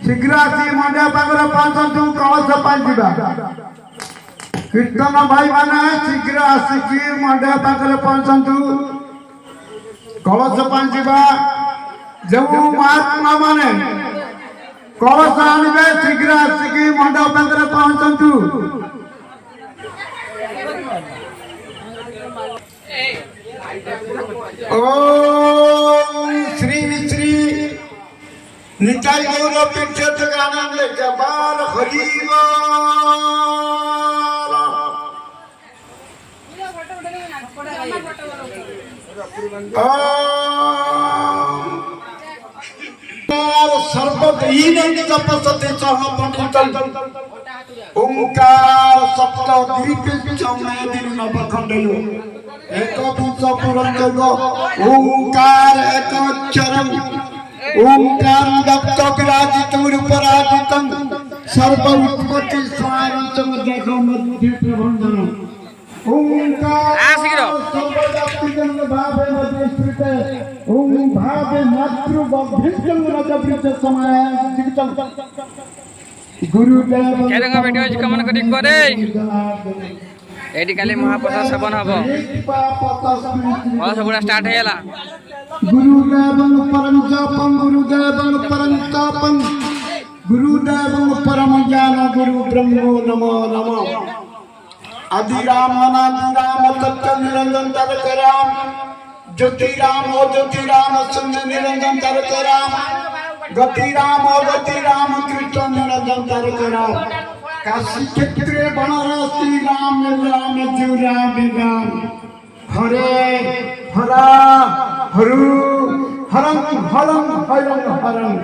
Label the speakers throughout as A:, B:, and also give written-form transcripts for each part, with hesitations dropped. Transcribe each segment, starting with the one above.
A: शीघ्र आसी मंडा पाखरे पहुंचतु कलश पाइबा कीर्तन भाई माने शीघ्र आसिकी मंडा पाखरे पहुंचतु कलश पाइबा जो महात्मा माने कलश आनिबे शीघ्र आसिकी मंडा पाखरे पहुंचतु ओम श्री श्री निताई गौर पीठ आनंद जबाल हरिवा सर्वदीन तपस्ते सह पंडित ओंकार सप्त दीप चमे दिन नवखंडयो एक बीज पुरंजय ओंकार एक अक्षरम ओंकार दत्त विराजित रूपराजित सर्व उत्पत्ति स्वायं देखो मध्य प्रबंधन ओंकार सर्वव्याप्तिजन भावे मध्यस्थित ओं भावे मातृ बभिजन रजवृत समय गुरुदेव
B: केरंगा वीडियो कमेंट करी करे एडी काली महाप्रसाद सेवन हबो और सबुड़ा स्टार्ट हेला
A: गुरुदेवं परम जपं गुरुदेवं परम तपं गुरुदेवं परम ज्ञान गुरु ब्रह्मो नमो नमः आदि राम अनादि राम सत्य निरंजन तारक राम ज्योति राम शून्य निरंजन तारक राम गति राम कृष्ण निरंजन तारक राम काशी क्षेत्रे बनरसी राम राम जु राम राम हरे हरा हरु हरं हरं हरं हरं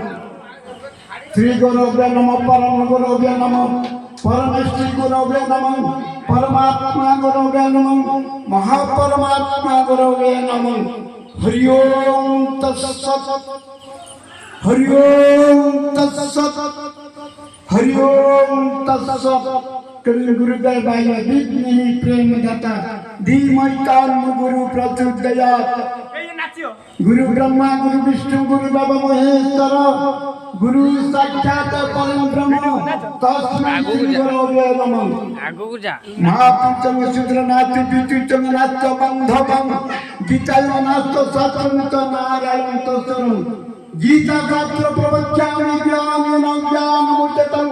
A: श्री गुरुभ्यो नमः परम गुरुभ्यो नमः परमेश्वरी गुरुभ्यो नमः परमात्मा गुरुभ्यो नमः महापरमात्मा गुरुभ्यो नमः हरि ओम तत्सत् हरि ओम तत्सत् हरि ओम तत्सत् कल गुरुदेव भाई विघ्न प्रेम दाता धीमहि कर्म गुरु प्रचोदयात् गुरु ब्रह्मा गुरु विष्णु गुरु बाबा महेश्वर गुरु साक्षात परम ब्रह्म तस्मै श्री गुरवे नमः महापंचम सूत्र नास्ति विचित्रम नास्ति बंधवम गीतायो नास्ति शास्त्रमित नारायण तस्सरं गीता शास्त्र प्रवक्ष्यामि ज्ञानेन ज्ञानमुच्यतं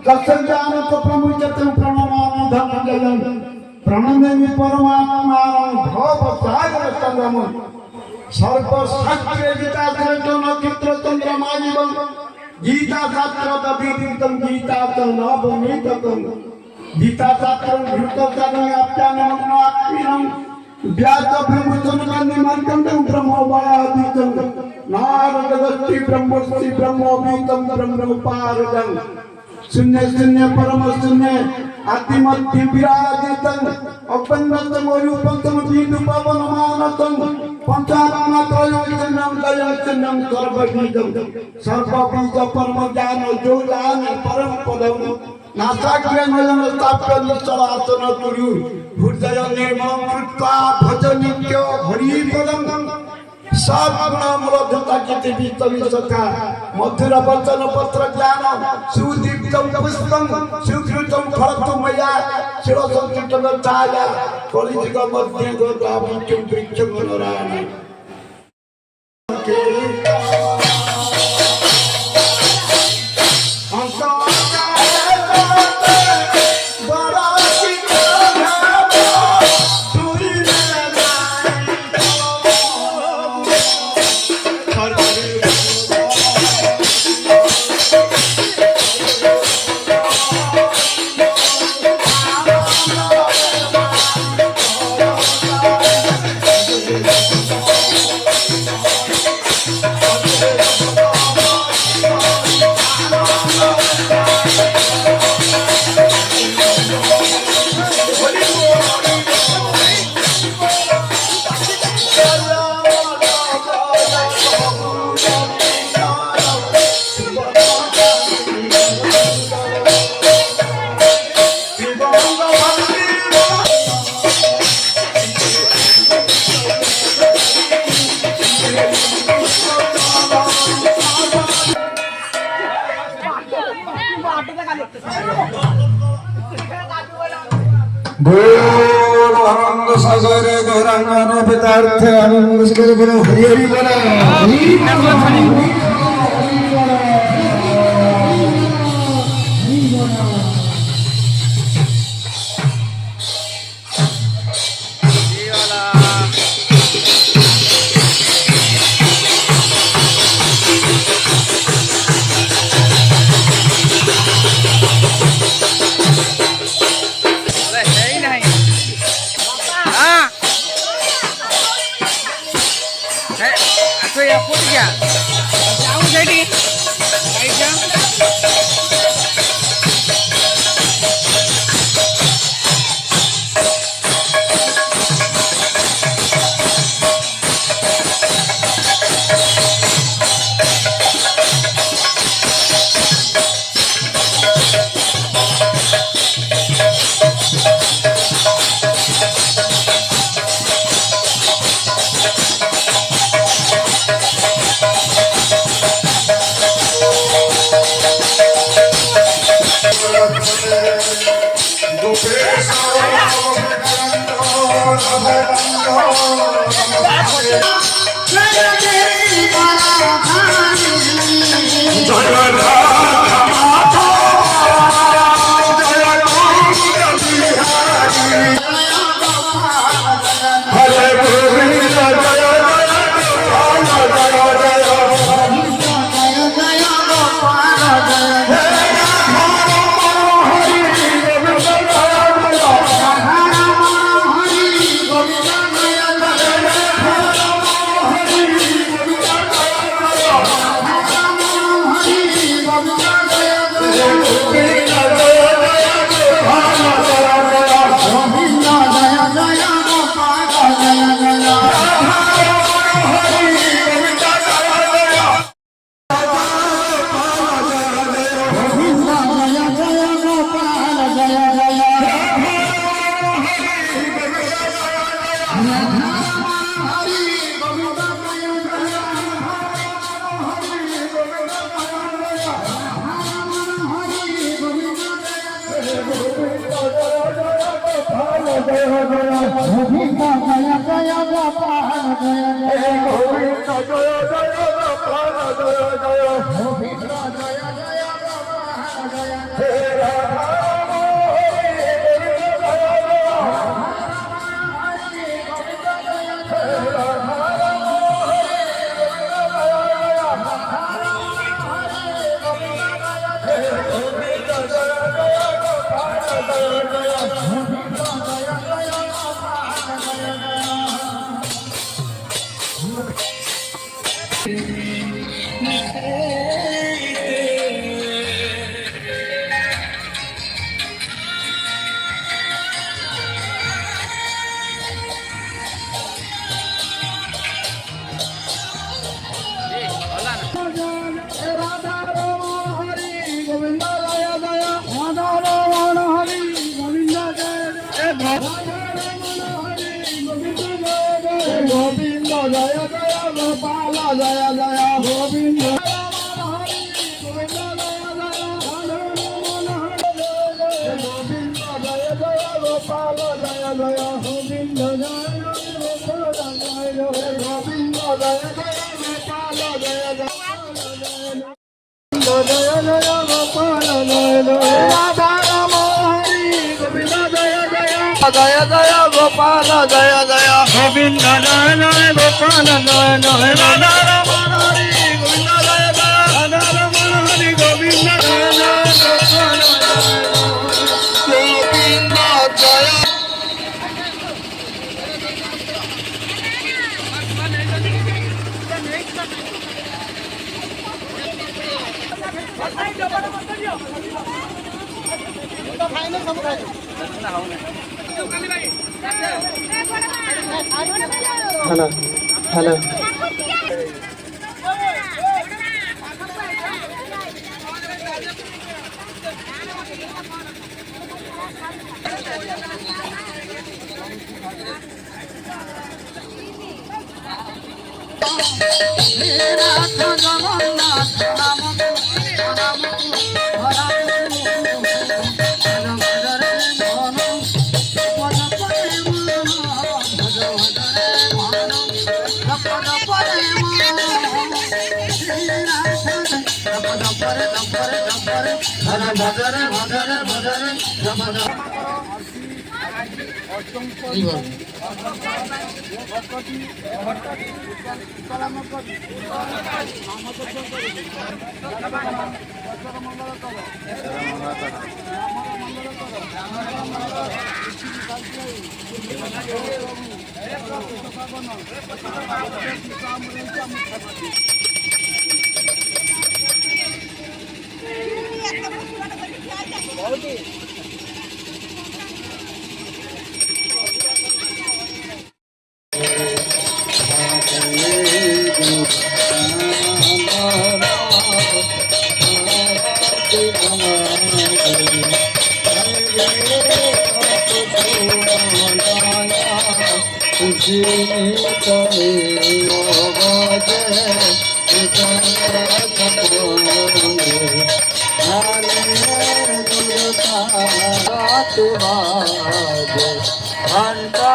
A: तस्य ज्ञानस्य प्रमुच्यतं प्रणमामि धनञ्जयं प्रणमामि परमात्मानं भवसागर संगमं सर्वशास्त्रे गीता शास्त्र नक्षत्र चंद्रमा जीवं गीता शास्त्र तद्विदितं गीता च नवनीतकं गीता शास्त्र घृतचारं व्याप्यानं आत्मीनं व्यास ब्रह्मचर्यानि मार्गं ब्रह्मवादितं नारदगस्ति ब्रह्मस्ति ब्रह्मोपीतं ब्रह्मोपारदं शून्य शून्य परम शून्य आत्मत्ति विराजितं अपन्नतं रूपं विदुपवन मानतं पंचानात्रयं दयं सर्वबीजं सर्वबीज परम ज्ञान जोलान परम पदं नासाग्रे नयन स्थाप्य निश्चलासन कुरु हृदय निर्मलं कृत्वा भज नित्य हरिपदं साधुनामलब्धता किति विस्तविसका मधुर वचन पत्र ज्ञान सुदीप्तं पुष्पं सुकृतं फलतु मया शिरसंकीर्तन छाया कलियुग मध्ये गोता विष्णु वृक्षं नरायण बोल आनंद सागरे गौरांगन पितार्थ आनंद सागरे बोलो हरि हरि बोलो
C: गोविंद जय जय गोपाल जय जय गोविंद गोविंद जय जय गोपाल जय जय गोविंद जय गोविंद जय गोपाल जय जय जय जय गोपाल जय जय राधा राम हरि गोविंद जय जय जय जय गोपाल जय जय गोविंद जय जय गोपाल जय जय राधा राम हरि गोविंद जय जय राधा राम हरि गोविंद जय जय गोपाल गोविंद जय
D: हेलो हेलो
C: जगन्नाथ नाम ধপরে ধপরে ধপরে ধরে ভজরে ভজরে ভজরে ধপরে घंटा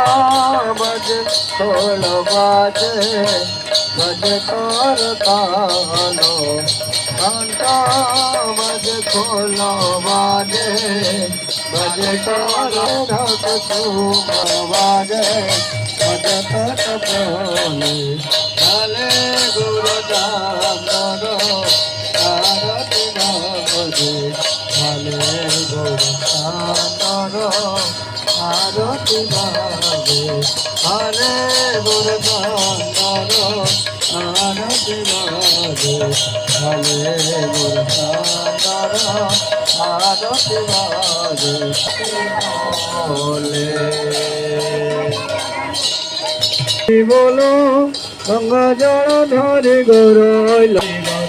C: बजे खोल बाजे बजे तोर कानो घंटा बजे खोल बाजे बजे तोर ढक सूम बाजे बजे तट प्रोने चले गुरु दामरो आरती बजे चले गुरु दामरो आरती बाजे हरे गुरु दामरो आरती बाजे हरे गुरु दामरो आरती बाजे बोले बोलो गंगा जल धरे गौर